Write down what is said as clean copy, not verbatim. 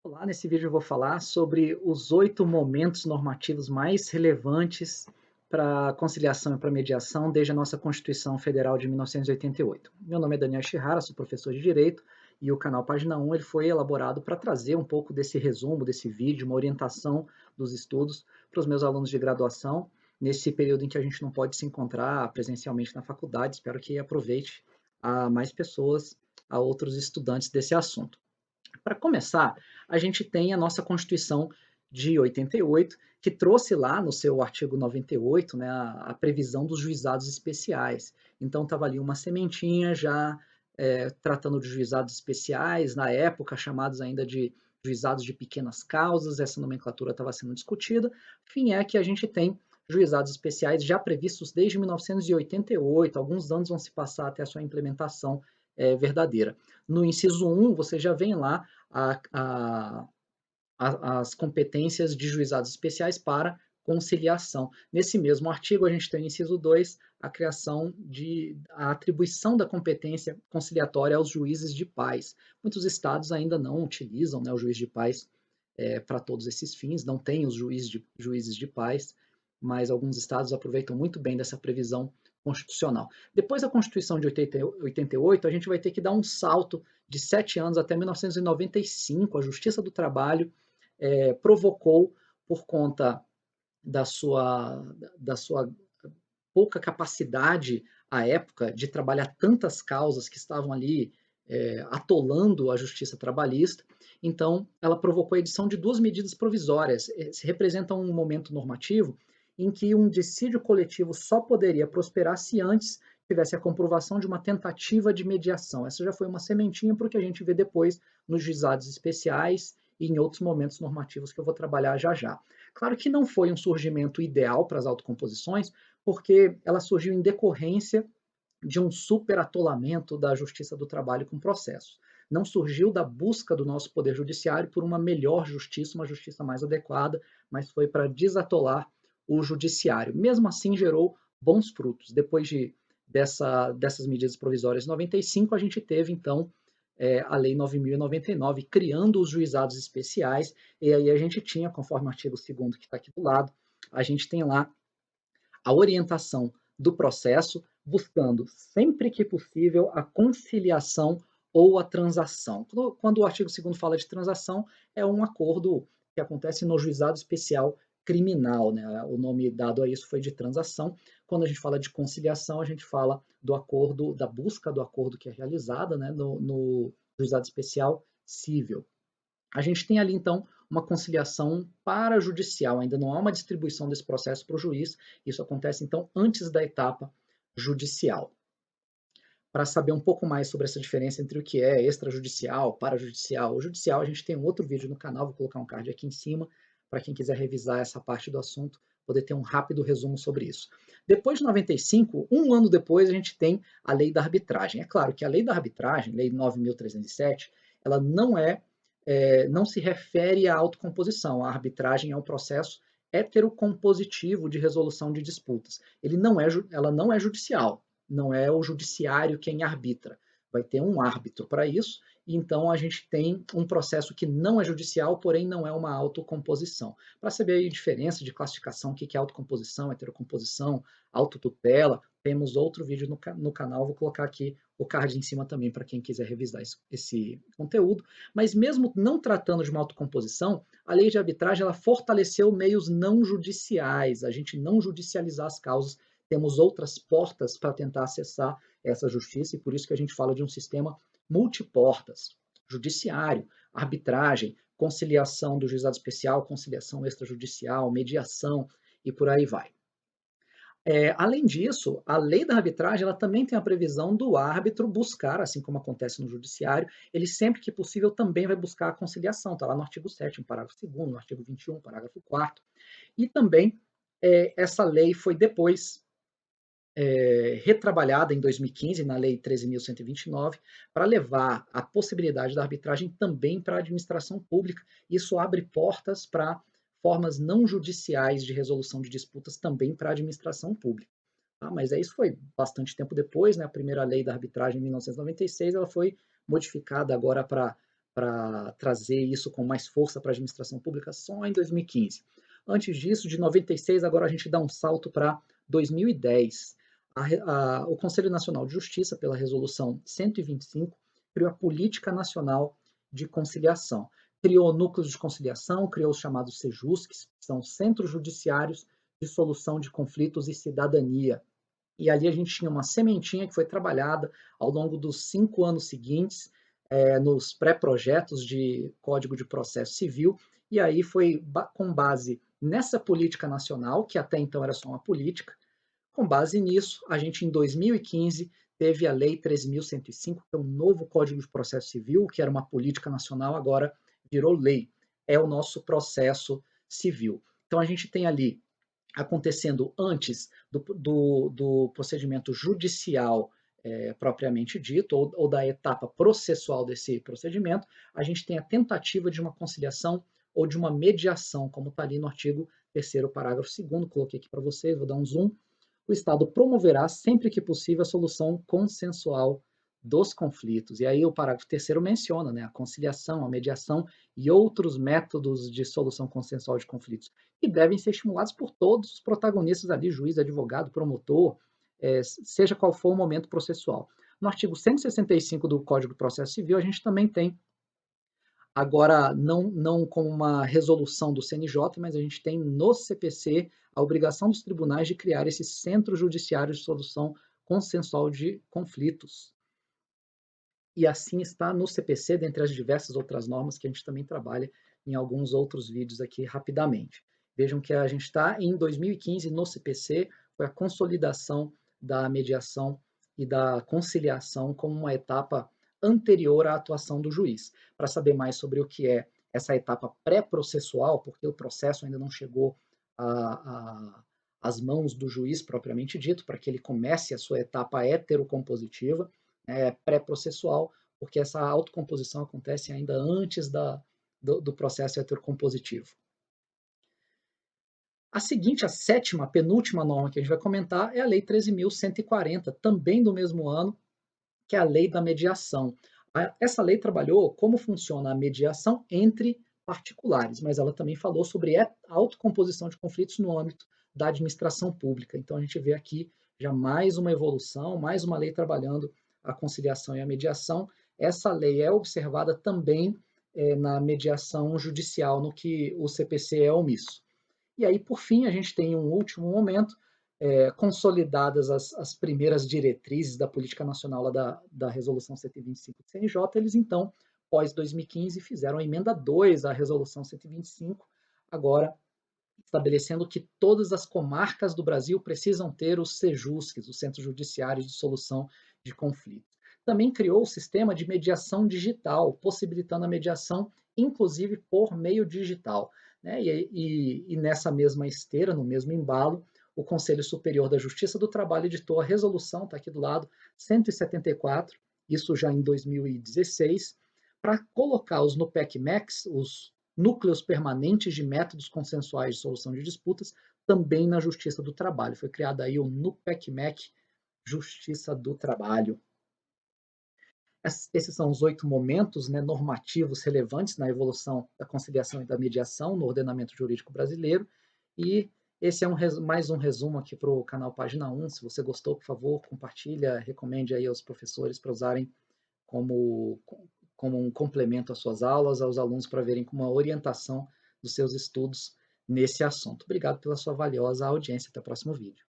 Olá, nesse vídeo eu vou falar sobre os 8 momentos normativos mais relevantes para conciliação e para mediação desde a nossa Constituição Federal de 1988. Meu nome é Daniel Chihara, sou professor de Direito e o canal Página 1 ele foi elaborado para trazer um pouco desse resumo, desse vídeo, uma orientação dos estudos para os meus alunos de graduação, nesse período em que a gente não pode se encontrar presencialmente na faculdade. Espero que aproveite a mais pessoas, a outros estudantes desse assunto. Para começar, a gente tem a nossa Constituição de 88, que trouxe lá no seu artigo 98, né, a previsão dos juizados especiais. Então estava ali uma sementinha já tratando de juizados especiais, na época chamados ainda de juizados de pequenas causas, essa nomenclatura estava sendo discutida. Fim é que a gente tem juizados especiais já previstos desde 1988, alguns anos vão se passar até a sua implementação verdadeira. No inciso 1, você já vem lá a, a, as competências de juizados especiais para conciliação. Nesse mesmo artigo, a gente tem no inciso 2 a atribuição da competência conciliatória aos juízes de paz. Muitos estados ainda não utilizam, né, o juiz de paz para todos esses fins, não tem os juízes de paz, mas alguns estados aproveitam muito bem dessa previsão constitucional. Depois da Constituição de 88, a gente vai ter que dar um salto de 7 anos até 1995. A Justiça do Trabalho provocou, por conta da sua pouca capacidade à época de trabalhar tantas causas que estavam ali atolando a justiça trabalhista. Então, ela provocou a edição de duas medidas provisórias. Se representam um momento normativo em que um dissídio coletivo só poderia prosperar se antes tivesse a comprovação de uma tentativa de mediação. Essa já foi uma sementinha para o que a gente vê depois nos juizados especiais e em outros momentos normativos que eu vou trabalhar já já. Claro que não foi um surgimento ideal para as autocomposições, porque ela surgiu em decorrência de um superatolamento da justiça do trabalho com processos. Não surgiu da busca do nosso poder judiciário por uma melhor justiça, uma justiça mais adequada, mas foi para desatolar o judiciário. Mesmo assim, gerou bons frutos. Depois dessas medidas provisórias de 95, a gente teve, então, a Lei 9.099, criando os juizados especiais, e aí a gente tinha, conforme o artigo 2º que está aqui do lado, a gente tem lá a orientação do processo, buscando, sempre que possível, a conciliação ou a transação. Quando o artigo 2º fala de transação, é um acordo que acontece no juizado especial criminal, né? O nome dado a isso foi de transação. Quando a gente fala de conciliação, a gente fala do acordo, da busca do acordo que é realizada, né, no juizado especial civil. A gente tem ali, então, uma conciliação parajudicial, ainda não há uma distribuição desse processo para o juiz, isso acontece, então, antes da etapa judicial. Para saber um pouco mais sobre essa diferença entre o que é extrajudicial, parajudicial ou judicial, a gente tem um outro vídeo no canal, vou colocar um card aqui em cima, para quem quiser revisar essa parte do assunto, poder ter um rápido resumo sobre isso. Depois de 95, um ano depois, a gente tem a lei da arbitragem. É claro que a lei da arbitragem, lei 9.307, ela não se refere à autocomposição. A arbitragem é um processo heterocompositivo de resolução de disputas. Ela não é judicial, não é o judiciário quem arbitra. Vai ter um árbitro para isso, e então a gente tem um processo que não é judicial, porém não é uma autocomposição. Para saber a diferença de classificação, o que é autocomposição, heterocomposição, autotutela, temos outro vídeo no canal, vou colocar aqui o card em cima também para quem quiser revisar esse conteúdo. Mas mesmo não tratando de uma autocomposição, a lei de arbitragem ela fortaleceu meios não judiciais, a gente não judicializar as causas, temos outras portas para tentar acessar essa justiça, e por isso que a gente fala de um sistema multiportas, judiciário, arbitragem, conciliação do juizado especial, conciliação extrajudicial, mediação, e por aí vai. Além disso, a lei da arbitragem ela também tem a previsão do árbitro buscar, assim como acontece no judiciário, ele sempre que possível também vai buscar a conciliação, está lá no artigo 7º, parágrafo 2º, no artigo 21, parágrafo 4º, e também essa lei foi depois retrabalhada em 2015, na Lei 13.129, para levar a possibilidade da arbitragem também para a administração pública. Isso abre portas para formas não judiciais de resolução de disputas também para a administração pública. Tá? Mas isso foi bastante tempo depois, né? A primeira lei da arbitragem, em 1996, ela foi modificada agora para para trazer isso com mais força para a administração pública só em 2015. Antes disso, de 96, agora a gente dá um salto para 2010. O Conselho Nacional de Justiça, pela Resolução 125, criou a Política Nacional de Conciliação. Criou núcleos de conciliação, criou os chamados CEJUSCs, que são Centros Judiciários de Solução de Conflitos e Cidadania. E ali a gente tinha uma sementinha que foi trabalhada ao longo dos 5 anos seguintes, nos pré-projetos de Código de Processo Civil, e aí foi com base nessa política nacional, que até então era só uma política, com base nisso, a gente em 2015 teve a Lei 13.105, que é um novo Código de Processo Civil, que era uma política nacional, agora virou lei. É o nosso processo civil. Então a gente tem ali acontecendo antes do procedimento judicial propriamente dito, ou da etapa processual desse procedimento, a gente tem a tentativa de uma conciliação ou de uma mediação, como está ali no artigo 3º, parágrafo 2º, coloquei aqui para vocês, vou dar um zoom. O Estado promoverá, sempre que possível, a solução consensual dos conflitos. E aí o parágrafo 3º menciona, né, a conciliação, a mediação e outros métodos de solução consensual de conflitos, que devem ser estimulados por todos os protagonistas ali, juiz, advogado, promotor, seja qual for o momento processual. No artigo 165 do Código de Processo Civil, a gente também tem, agora não como uma resolução do CNJ, mas a gente tem no CPC a obrigação dos tribunais de criar esses centros judiciários de solução consensual de conflitos. E assim está no CPC, dentre as diversas outras normas que a gente também trabalha em alguns outros vídeos aqui rapidamente. Vejam que a gente está em 2015 no CPC, foi a consolidação da mediação e da conciliação como uma etapa anterior à atuação do juiz. Para saber mais sobre o que é essa etapa pré-processual, porque o processo ainda não chegou às mãos do juiz propriamente dito, para que ele comece a sua etapa heterocompositiva, pré-processual, porque essa autocomposição acontece ainda antes do processo heterocompositivo. A seguinte, a sétima, a penúltima norma que a gente vai comentar é a Lei 13.140, também do mesmo ano, que é a Lei da Mediação. Essa lei trabalhou como funciona a mediação entre particulares, mas ela também falou sobre a autocomposição de conflitos no âmbito da administração pública. Então a gente vê aqui já mais uma evolução, mais uma lei trabalhando a conciliação e a mediação. Essa lei é observada também na mediação judicial, no que o CPC é omisso. E aí, por fim, a gente tem um último momento, consolidadas as primeiras diretrizes da política nacional lá da Resolução 125 do CNJ, eles então, pós 2015, fizeram a emenda 2 à Resolução 125, agora estabelecendo que todas as comarcas do Brasil precisam ter os CEJUSCs, os Centros Judiciários de Solução de Conflitos. Também criou o sistema de mediação digital, possibilitando a mediação, inclusive por meio digital. Né? E nessa mesma esteira, no mesmo embalo, o Conselho Superior da Justiça do Trabalho editou a resolução, está aqui do lado, 174, isso já em 2016, para colocar os NUPEC-MECs, os núcleos permanentes de métodos consensuais de solução de disputas, também na Justiça do Trabalho. Foi criado aí o NUPEC-MEC Justiça do Trabalho. Esses são os 8 momentos, né, normativos relevantes na evolução da conciliação e da mediação no ordenamento jurídico brasileiro. E esse é mais um resumo aqui para o canal Página 1. Se você gostou, por favor, compartilha, recomende aí aos professores para usarem como um complemento às suas aulas, aos alunos para verem como uma orientação dos seus estudos nesse assunto. Obrigado pela sua valiosa audiência. Até o próximo vídeo.